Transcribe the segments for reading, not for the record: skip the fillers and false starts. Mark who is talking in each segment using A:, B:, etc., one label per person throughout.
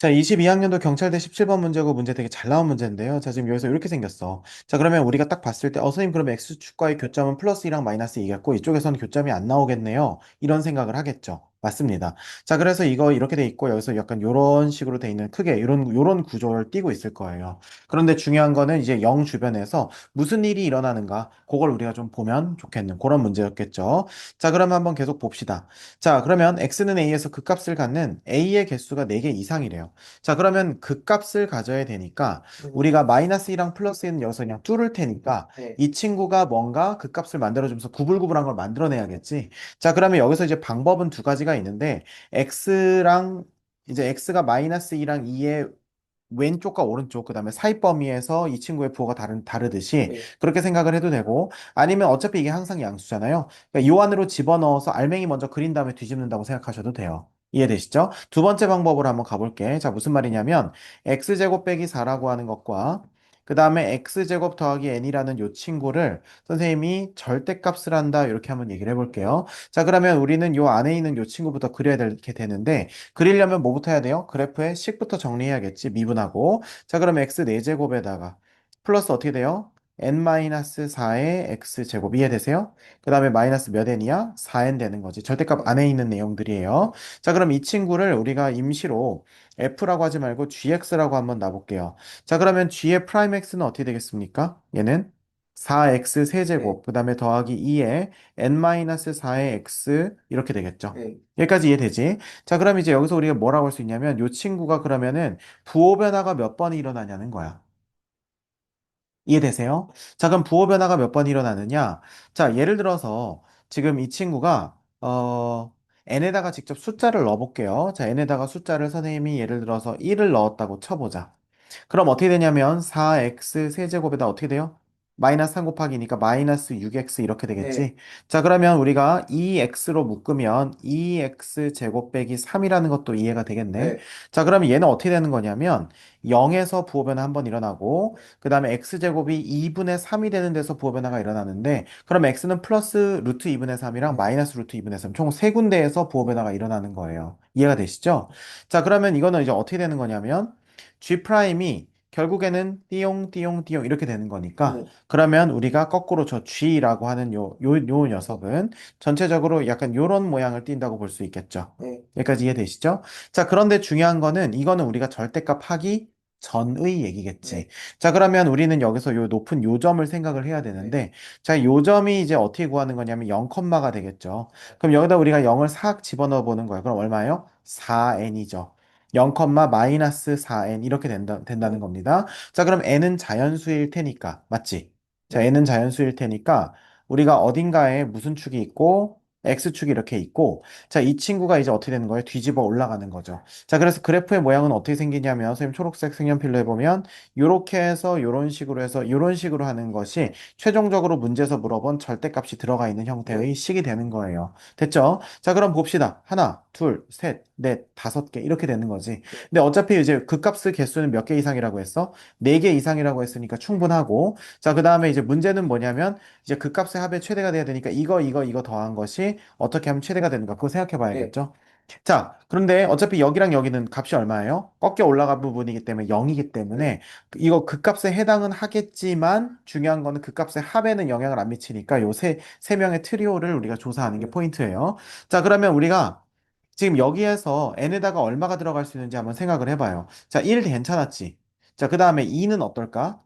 A: 자, 22학년도 경찰대 17번 문제고 문제 되게 잘 나온 문제인데요. 자, 지금 여기서 이렇게 생겼어. 자, 그러면 우리가 딱 봤을 때, 선생님, 그럼 X축과의 교점은 플러스 2랑 마이너스 2겠고, 이쪽에서는 교점이 안 나오겠네요. 이런 생각을 하겠죠. 맞습니다. 자, 그래서 이거 이렇게 돼 있고, 여기서 약간 요런 식으로 돼 있는 크게, 요런 구조를 띠고 있을 거예요. 그런데 중요한 거는 이제 0 주변에서 무슨 일이 일어나는가, 그걸 우리가 좀 보면 좋겠는 그런 문제였겠죠. 자, 그러면 한번 계속 봅시다. 자, 그러면 x는 a에서 극값을 갖는 a의 개수가 4개 이상이래요. 자, 그러면 극값을 가져야 되니까 우리가 마이너스 1랑 플러스 1은 여기서 그냥 뚫을 테니까
B: 네.
A: 이 친구가 뭔가 극값을 만들어주면서 구불구불한 걸 만들어내야겠지. 자, 그러면 여기서 이제 방법은 두 가지가 있는데 x랑 이제 x가 마이너스 2랑 2의 왼쪽과 오른쪽, 그 다음에 사이 범위에서 이 친구의 부호가 다르듯이
B: 네.
A: 그렇게 생각을 해도 되고, 아니면 어차피 이게 항상 양수잖아요. 그러니까 요 안으로 집어넣어서 알맹이 먼저 그린 다음에 뒤집는다고 생각하셔도 돼요. 이해되시죠? 두 번째 방법으로 한번 가볼게. 자, 무슨 말이냐면, x제곱 빼기 4라고 하는 것과, 그 다음에 x제곱 더하기 n이라는 요 친구를 선생님이 절대값을 한다. 이렇게 한번 얘기를 해볼게요. 자, 그러면 우리는 요 안에 있는 요 친구부터 그려야 되는데, 그리려면 뭐부터 해야 돼요? 그래프의 식부터 정리해야겠지. 미분하고. 자, 그러면 x 4제곱에다가 플러스 어떻게 돼요? n-4의 x제곱 이해되세요? 그 다음에 마이너스 몇 n이야? 4n 되는 거지. 절대값
B: 네.
A: 안에 있는 내용들이에요. 자, 그럼 이 친구를 우리가 임시로 f라고 하지 말고 gx라고 한번 놔볼게요. 자, 그러면 g의 프라임 x는 어떻게 되겠습니까? 얘는 4x
B: 네.
A: 세제곱, 그 다음에 더하기 2에 n-4의 x 이렇게 되겠죠.
B: 네.
A: 여기까지 이해되지? 자, 그럼 이제 여기서 우리가 뭐라고 할 수 있냐면, 이 친구가 그러면은 부호 변화가 몇 번 일어나냐는 거야. 이해되세요? 자, 그럼 부호 변화가 몇 번 일어나느냐? 자, 예를 들어서 지금 이 친구가, n에다가 직접 숫자를 넣어볼게요. 자, n에다가 숫자를 선생님이 예를 들어서 1을 넣었다고 쳐보자. 그럼 어떻게 되냐면 4x 세제곱에다 어떻게 돼요? 마이너스 3 곱하기니까 마이너스 6x 이렇게
B: 네.
A: 되겠지? 자, 그러면 우리가 2x로 묶으면 2x 제곱 빼기 3이라는 것도 이해가 되겠네?
B: 네.
A: 자, 그러면 얘는 어떻게 되는 거냐면 0에서 부호 변화 한 번 일어나고 그 다음에 x제곱이 2분의 3이 되는 데서 부호 변화가 일어나는데 그럼 x는 플러스 루트 2분의 3이랑
B: 네.
A: 마이너스 루트 2분의 3 총 세 군데에서 부호 변화가 일어나는 거예요. 이해가 되시죠? 자, 그러면 이거는 이제 어떻게 되는 거냐면 G 프라임이 결국에는 띠용띠용띠용 이렇게 되는 거니까
B: 네.
A: 그러면 우리가 거꾸로 저 G라고 하는 요 녀석은 전체적으로 약간 요런 모양을 띈다고 볼 수 있겠죠.
B: 네.
A: 여기까지 이해되시죠? 자, 그런데 중요한 거는 이거는 우리가 절대값 하기 전의
B: 네.
A: 얘기겠지. 자, 그러면 우리는 여기서 요 높은 요점을 생각을 해야
B: 네.
A: 되는데 자, 요점이 이제 어떻게 구하는 거냐면 0컴마가 되겠죠. 그럼 여기다 우리가 0을 싹 집어넣어 보는 거예요. 그럼 얼마예요? 4n이죠. 0, 마이너스 4n 이렇게 된다는
B: 네.
A: 겁니다. 자, 그럼 n은 자연수일 테니까 맞지? 자,
B: 네.
A: n은 자연수일 테니까 우리가 어딘가에 무슨 축이 있고 x축이 이렇게 있고 자, 이 친구가 이제 어떻게 되는 거예요? 뒤집어 올라가는 거죠. 자, 그래서 그래프의 모양은 어떻게 생기냐면 선생님 초록색 색연필로 해보면 요렇게 해서 요런 식으로 해서 요런 식으로 하는 것이 최종적으로 문제에서 물어본 절대값이 들어가 있는 형태의
B: 네.
A: 식이 되는 거예요. 됐죠? 자, 그럼 봅시다. 하나, 둘, 셋, 넷, 5개 이렇게 되는 거지.
B: 네.
A: 근데 어차피 이제 극값의 개수는 몇 개 이상이라고 했어? 4개 이상이라고 했으니까 충분하고. 자, 그 다음에 이제 문제는 뭐냐면 이제 극값의 합의 최대가 돼야 되니까 이거 더한 것이 어떻게 하면 최대가 되는가 그거 생각해
B: 네.
A: 봐야겠죠. 자, 그런데 어차피 여기랑 여기는 값이 얼마예요? 꺾여 올라간 부분이기 때문에 0이기
B: 네.
A: 때문에 이거 극값에 해당은 하겠지만 중요한 거는 극값의 합에는 영향을 안 미치니까 요 세 명의 트리오를 우리가 조사하는 게
B: 네.
A: 포인트예요. 자, 그러면 우리가 지금 여기에서 n에다가 얼마가 들어갈 수 있는지 한번 생각을 해봐요. 자, 1 괜찮았지? 자, 그 다음에 2는 어떨까?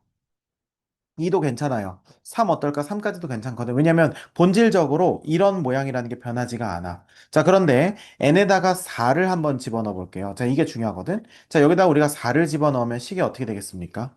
A: 2도 괜찮아요. 3 어떨까? 3까지도 괜찮거든. 왜냐면 본질적으로 이런 모양이라는 게 변하지가 않아. 자, 그런데 n에다가 4를 한번 집어넣어 볼게요. 자, 이게 중요하거든. 자, 여기다 우리가 4를 집어넣으면 식이 어떻게 되겠습니까?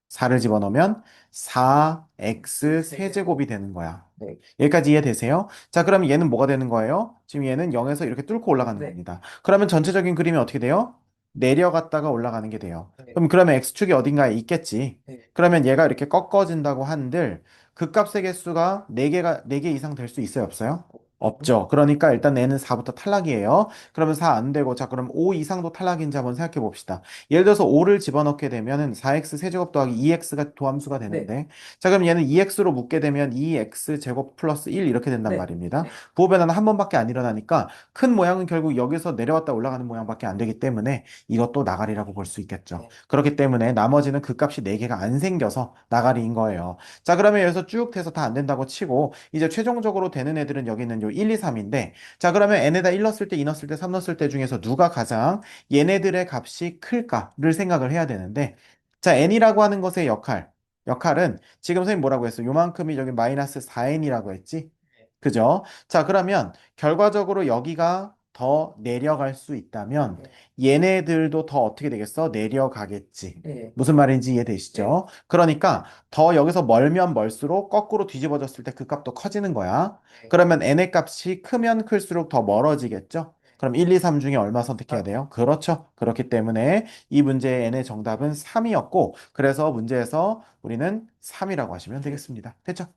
A: 4를 집어넣으면 4x
B: 네.
A: 세제곱이 되는 거야.
B: 네.
A: 여기까지 이해되세요? 자, 그럼 얘는 뭐가 되는 거예요? 지금 얘는 0에서 이렇게 뚫고 올라가는
B: 네.
A: 겁니다. 그러면 전체적인 그림이 어떻게 돼요? 내려갔다가 올라가는 게 돼요.
B: 네.
A: 그러면 x축이 어딘가에 있겠지.
B: 네.
A: 그러면 얘가 이렇게 꺾어진다고 한들 극값의 개수가 4개 이상 될 수 있어요, 없어요? 없죠. 그러니까 일단 n은 4부터 탈락이에요. 그러면 4 안 되고, 자, 그럼 5 이상도 탈락인지 한번 생각해 봅시다. 예를 들어서 5를 집어넣게 되면은 4x 세제곱 더하기 2x가 도함수가
B: 네,
A: 되는데, 자, 그럼 얘는 2x로 묶게 되면 2x 제곱 플러스 1 이렇게 된단
B: 네,
A: 말입니다. 부호 변화는 한 번밖에 안 일어나니까 큰 모양은 결국 여기서 내려왔다 올라가는 모양밖에 안 되기 때문에 이것도 나가리라고 볼 수 있겠죠.
B: 네,
A: 그렇기 때문에 나머지는 그 값이 4개가 안 생겨서 나가리인 거예요. 자, 그러면 여기서 쭉 돼서 다 안 된다고 치고, 이제 최종적으로 되는 애들은 여기 있는 요 1, 2, 3인데, 자, 그러면 n에다 1 넣었을 때, 2 넣었을 때, 3 넣었을 때 중에서 누가 가장 얘네들의 값이 클까를 생각을 해야 되는데, 자, n이라고 하는 것의 역할은 지금 선생님 뭐라고 했어? 요만큼이 여기 마이너스 4n이라고 했지? 그죠? 자, 그러면 결과적으로 여기가 더 내려갈 수 있다면
B: 네,
A: 얘네들도 더 어떻게 되겠어? 내려가겠지.
B: 네,
A: 무슨 말인지
B: 네,
A: 이해되시죠? 그러니까 더 여기서 멀면 멀수록 거꾸로 뒤집어졌을 때 그 값도 커지는 거야.
B: 네,
A: 그러면 n의 값이 크면 클수록 더 멀어지겠죠? 그럼 1, 2, 3 중에 얼마 선택해야
B: 3,
A: 돼요? 그렇죠. 그렇기 때문에 이 문제의 n의 정답은 3이었고, 그래서 문제에서 우리는 3이라고 하시면
B: 네.
A: 되겠습니다. 됐죠?